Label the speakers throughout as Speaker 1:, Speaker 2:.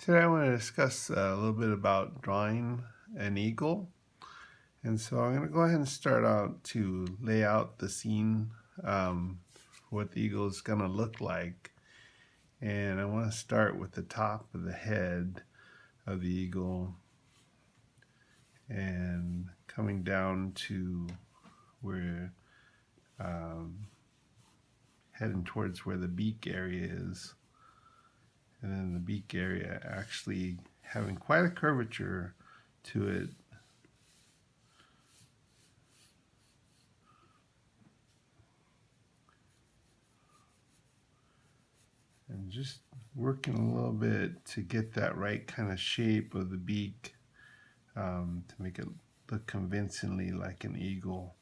Speaker 1: Today I want to discuss a little bit about drawing an eagle. And so I'm going to go ahead and start out to lay out the scene, what the eagle is going to look like. And I want to start with the top of the head of the eagle and coming down to where, heading towards where the beak area is. And then the beak area actually having quite a curvature to it. And just working a little bit to get that right kind of shape of the beak, to make it look convincingly like an eagle.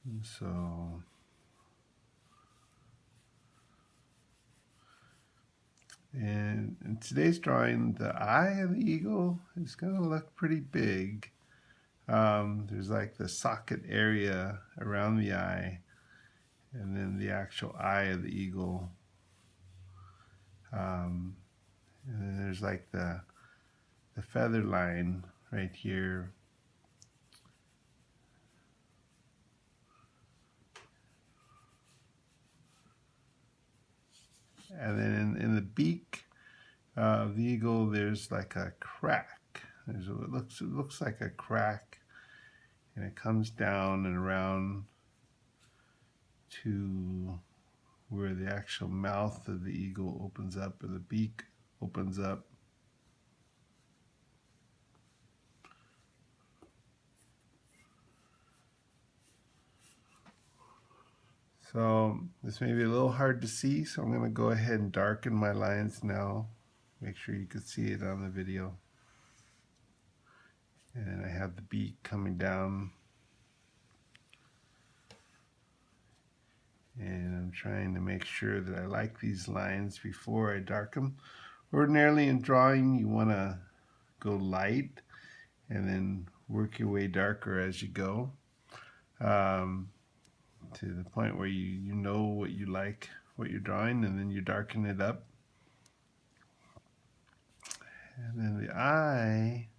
Speaker 1: And so in today's drawing, the eye of the eagle is going to look pretty big. There's like the socket area around the eye, and then the actual eye of the eagle. And then there's like the feather line right here. And then in the beak of the eagle, there's like a crack. It looks like a crack, and it comes down and around to where the actual mouth of the eagle opens up, or the beak opens up. So this may be a little hard to see, so I'm going to go ahead and darken my lines now. Make sure you can see it on the video. And then I have the beak coming down. And I'm trying to make sure that I like these lines before I darken them. Ordinarily in drawing, you want to go light and then work your way darker as you go, to the point where you know what you like, what you're drawing, and then you darken it up. And then the eye,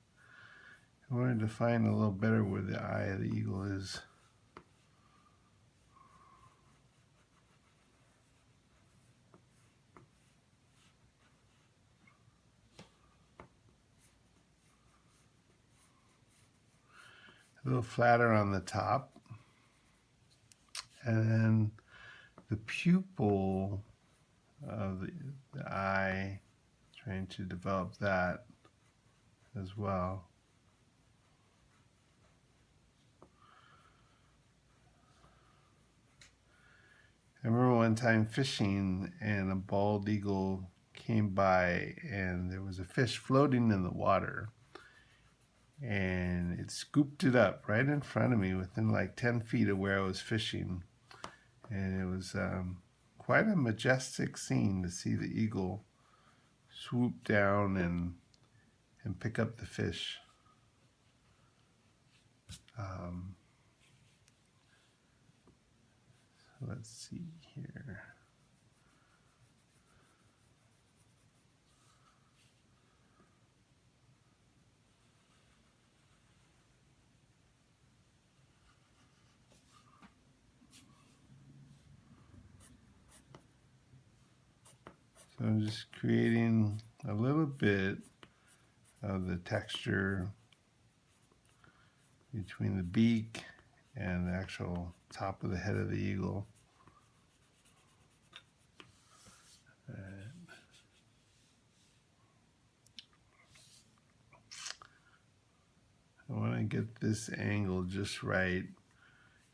Speaker 1: I wanted to find a little better where the eye of the eagle is. A little flatter on the top. And then the pupil of the eye, trying to develop that as well. I remember one time fishing and a bald eagle came by and there was a fish floating in the water, and it scooped it up right in front of me within like 10 feet of where I was fishing. And it was quite a majestic scene to see the eagle swoop down and pick up the fish. So let's see here. So I'm just creating a little bit of the texture between the beak and the actual top of the head of the eagle. I want to get this angle just right,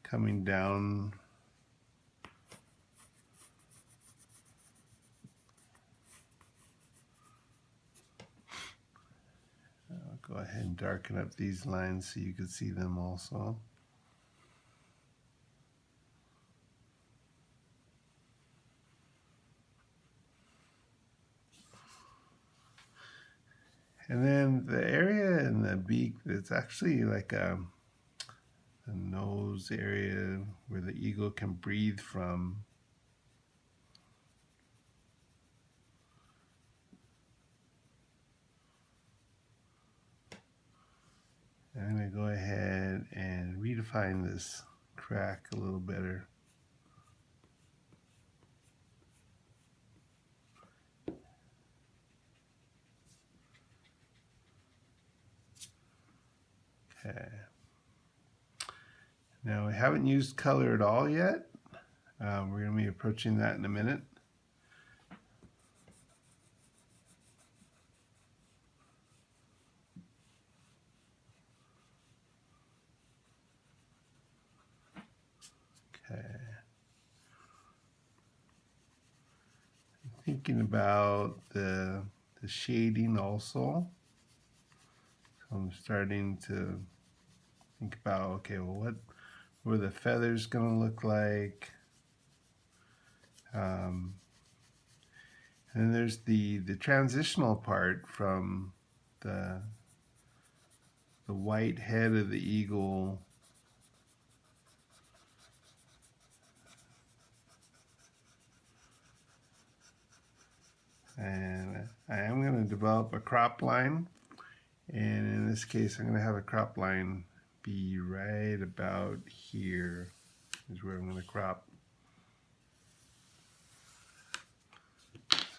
Speaker 1: coming down. I'll go ahead and darken up these lines so you can see them also. And then the area in the beak that's actually like a nose area where the eagle can breathe from. I'm going to go ahead and redefine this crack a little better. Okay. Now we haven't used color at all yet. We're going to be approaching that in a minute. Okay. Thinking about the shading also. So I'm starting to think about, okay, well, what are the feathers going to look like? And then there's the transitional part from the white head of the eagle and I am going to develop a crop line, and in this case I'm going to have a crop line be right about here is where I'm going to crop.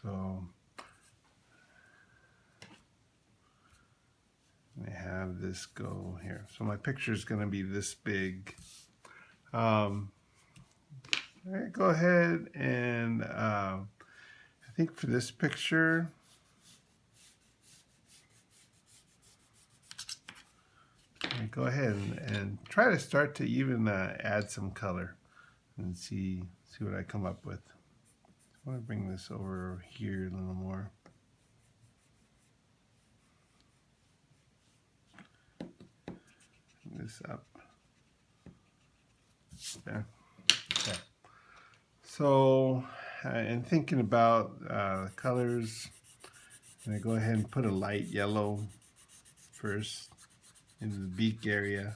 Speaker 1: So I have this go here. So my picture is going to be this big. All right, go ahead and I think for this picture, go ahead and try to start to even add some color and see what I come up with. I want to bring this over here a little more. Bring this up. There. Okay. So, in thinking about colors, I'm going to go ahead and put a light yellow first into the beak area.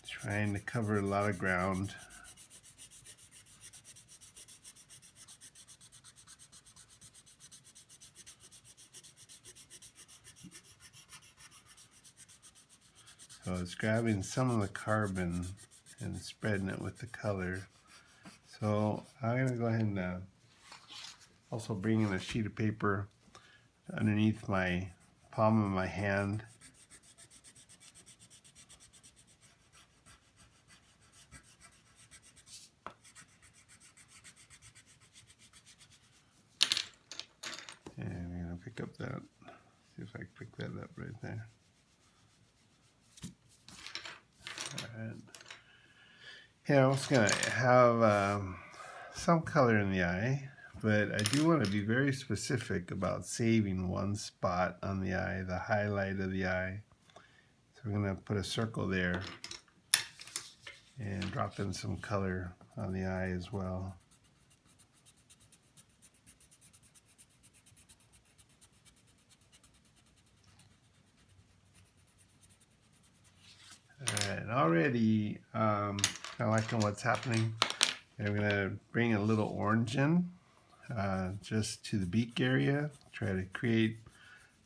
Speaker 1: Trying to cover a lot of ground. So it's grabbing some of the carbon and spreading it with the color. So I'm going to go ahead and also bring in a sheet of paper underneath my palm of my hand. And I'm going to pick up that, see if I can pick that up right there. Alright. Yeah, I'm just going to have some color in the eye, but I do want to be very specific about saving one spot on the eye, the highlight of the eye. So we're going to put a circle there and drop in some color on the eye as well. Alright, already kind of liking what's happening. I'm going to bring a little orange in just to the beak area, try to create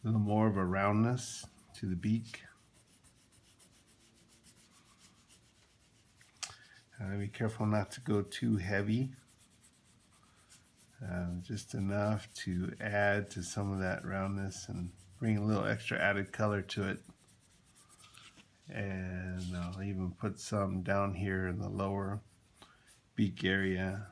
Speaker 1: a little more of a roundness to the beak. Be careful not to go too heavy, just enough to add to some of that roundness and bring a little extra added color to it. And I'll even put some down here in the lower beak area.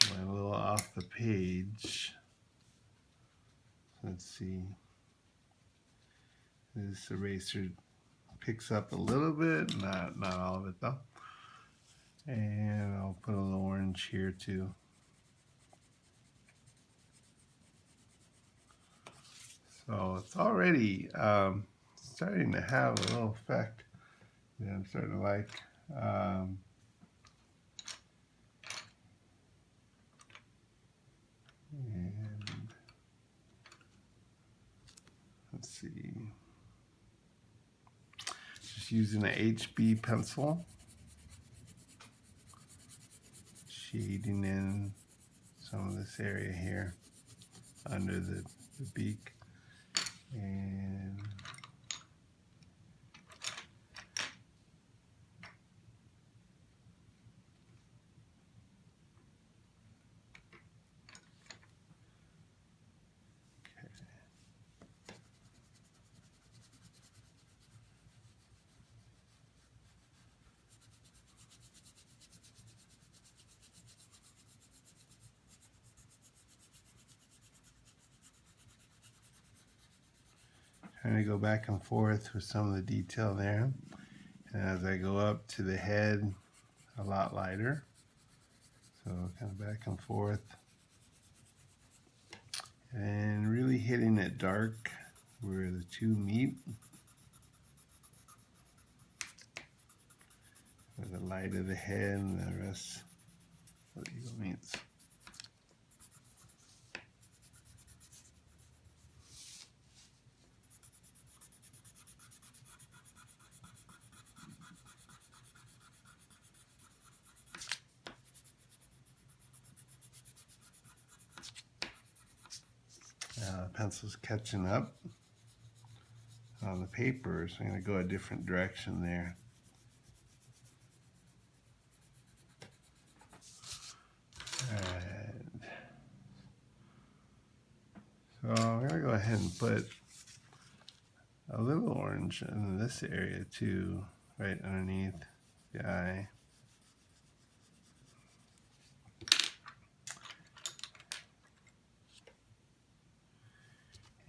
Speaker 1: Went a little off the page. Let's see. This eraser picks up a little bit, not all of it though. And I'll put a little orange here too. So it's already starting to have a little effect that I'm starting to like. And let's see. Just using an HB pencil. shading in some of this area here under the beak. And trying to go back and forth with some of the detail there. And as I go up to the head, a lot lighter. So kind of back and forth. And really hitting it dark where the two meet. Where the light of the head and the rest of the eagle meets. Pencil's catching up on the paper, so I'm going to go a different direction there. And so I'm going to go ahead and put a little orange in this area too, right underneath the eye.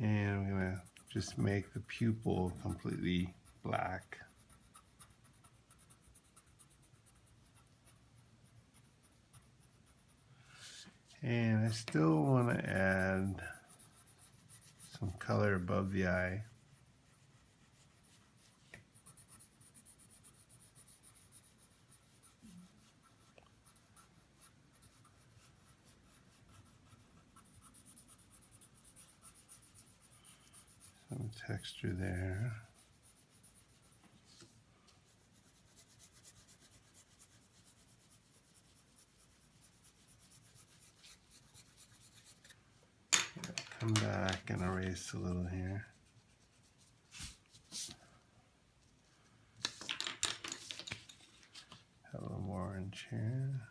Speaker 1: And I'm going to just make the pupil completely black. And I still want to add some color above the eye. Some texture there. Come back and erase a little here. Have a little more orange here.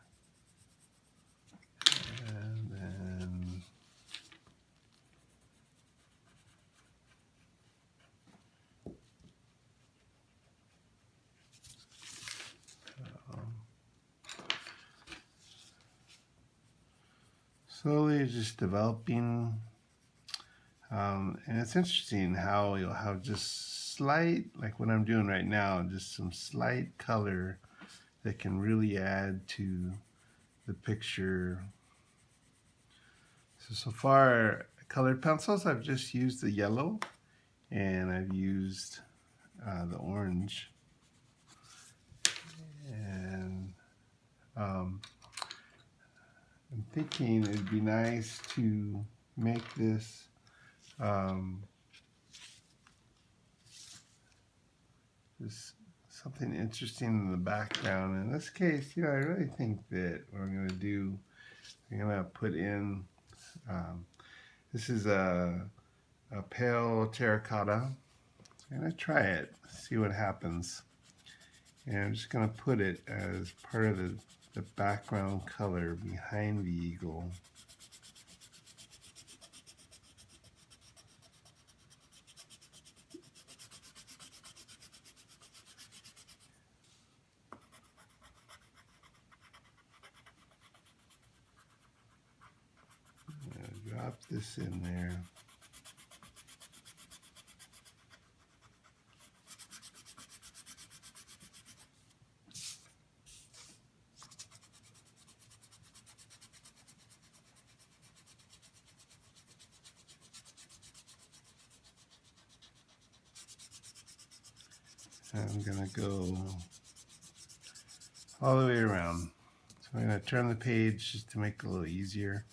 Speaker 1: And then slowly just developing. And it's interesting how you'll have just slight, like what I'm doing right now, just some slight color that can really add to the picture. So far, colored pencils, I've just used the yellow and I've used the orange. And I'm thinking it'd be nice to make this just something interesting in the background. In this case, I really think that what I'm going to do, I'm going to put in, this is a pale terracotta. So I'm going to try it, see what happens. And I'm just going to put it as part of the background color behind the eagle. Drop this in there. I'm going to go all the way around. So I'm going to turn the page just to make it a little easier.